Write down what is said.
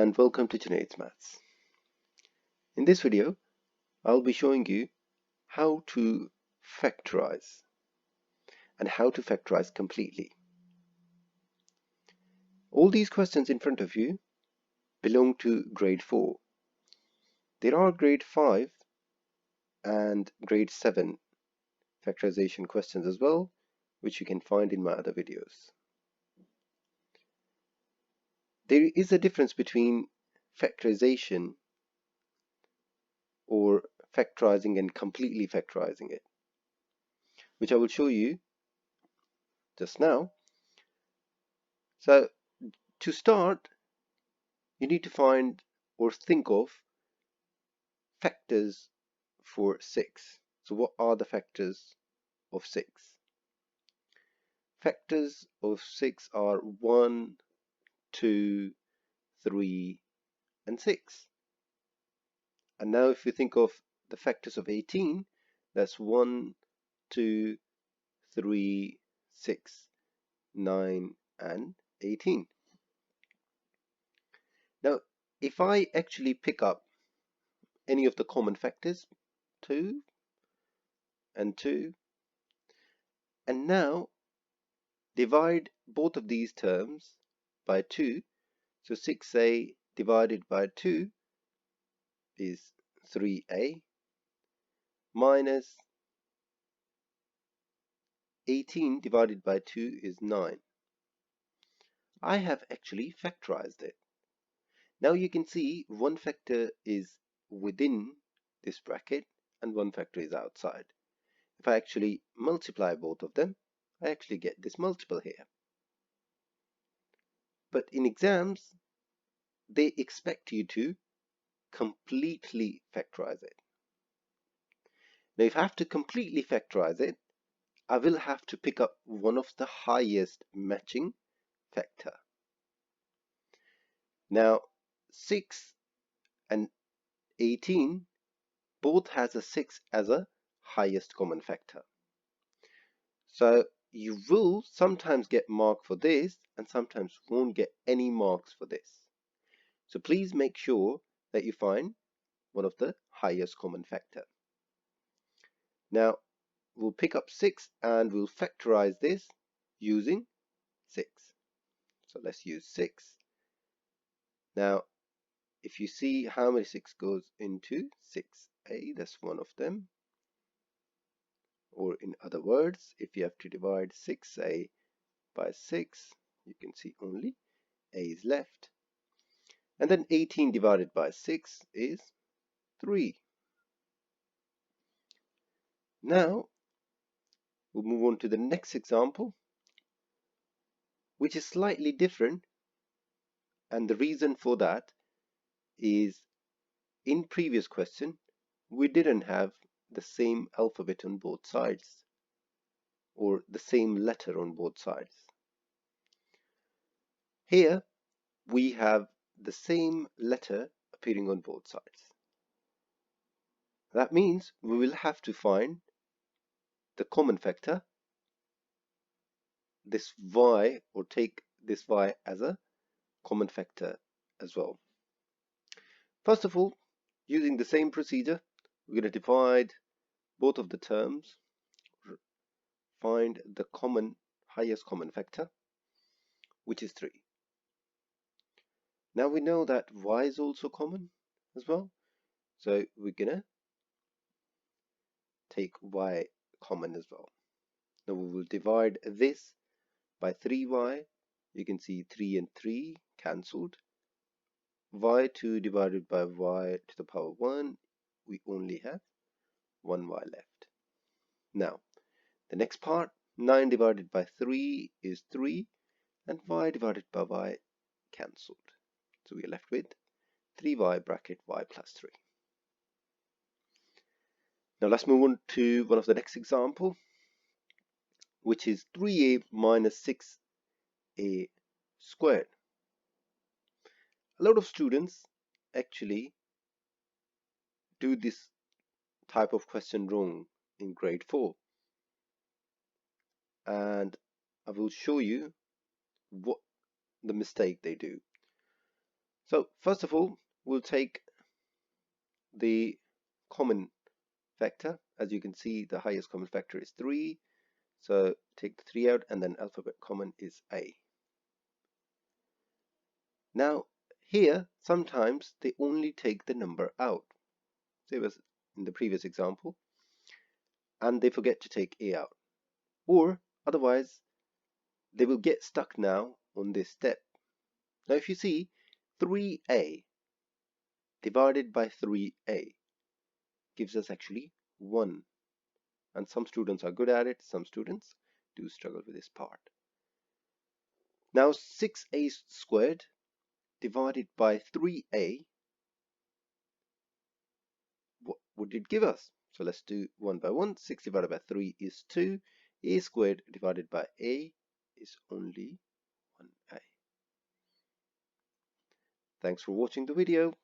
and welcome to GCSE Maths. In this video, I'll be showing you how to factorize and how to factorize completely. All these questions in front of you belong to grade 4. There are grade 5 and grade 7 factorization questions as well, which you can find in my other videos. There is a difference between factorization or factorizing and completely factorizing it, which I will show you just now. So to start, you need to find or think of factors for 6. So what are the factors of 6? Factors of 6 are 1, 2, 3, and 6. And now if you think of the factors of 18, that's 1, 2, 3, 6, 9, and 18. Now, if I actually pick up any of the common factors, 2 and 2, and now divide both of these terms by 2, so 6a divided by 2 is 3a, minus 18 divided by 2 is 9. I have actually factorized it. Now you can see one factor is within this bracket and one factor is outside. If I actually multiply both of them, I actually get this multiple here. But in exams, they expect you to completely factorize it. Now if I have to completely factorize it, I will have to pick up one of the highest matching factor. Now 6 and 18 both has a 6 as a highest common factor. So you will sometimes get mark for this and sometimes won't get any marks for this. So please make sure that you find one of the highest common factor. Now we'll pick up 6 and we'll factorize this using 6. So let's use 6. Now if you see how many 6 goes into 6a, that's one of them. Or in other words, if you have to divide 6a by 6, you can see only a is left. And then 18 divided by 6 is 3. Now we'll move on to the next example, which is slightly different, and the reason for that is in previous question we didn't have the same alphabet on both sides or the same letter on both sides. Here we have the same letter appearing on both sides. That means we will have to find the common factor, this y, or take this y as a common factor as well. First of all, using the same procedure, we're going to divide both of the terms, find the highest common factor, which is 3. Now we know that y is also common as well, so we're going to take y common as well. Now we will divide this by 3y. You can see 3 and 3 cancelled. y2 divided by y to the power 1, we only have 1y left. Now the next part, 9 divided by 3 is 3, and y divided by y cancelled. So we are left with 3y bracket y plus 3. Now let's move on to one of the next example, which is 3a minus 6a squared. A lot of students actually do this type of question wrong in grade 4, and I will show you what the mistake they do. So first of all, we'll take the common factor. As you can see, the highest common factor is 3. So take the 3 out, and then alphabet common is A. Now here, sometimes they only take the number out. Say it was in the previous example, and they forget to take A out. Or otherwise, they will get stuck now on this step. Now if you see, 3A divided by 3A gives us actually 1. And some students are good at it, some students do struggle with this part. Now 6A squared divided by 3A, what would it give us? So let's do one by one. 6 divided by 3 is 2. A squared divided by A is only 1A. Thanks for watching the video.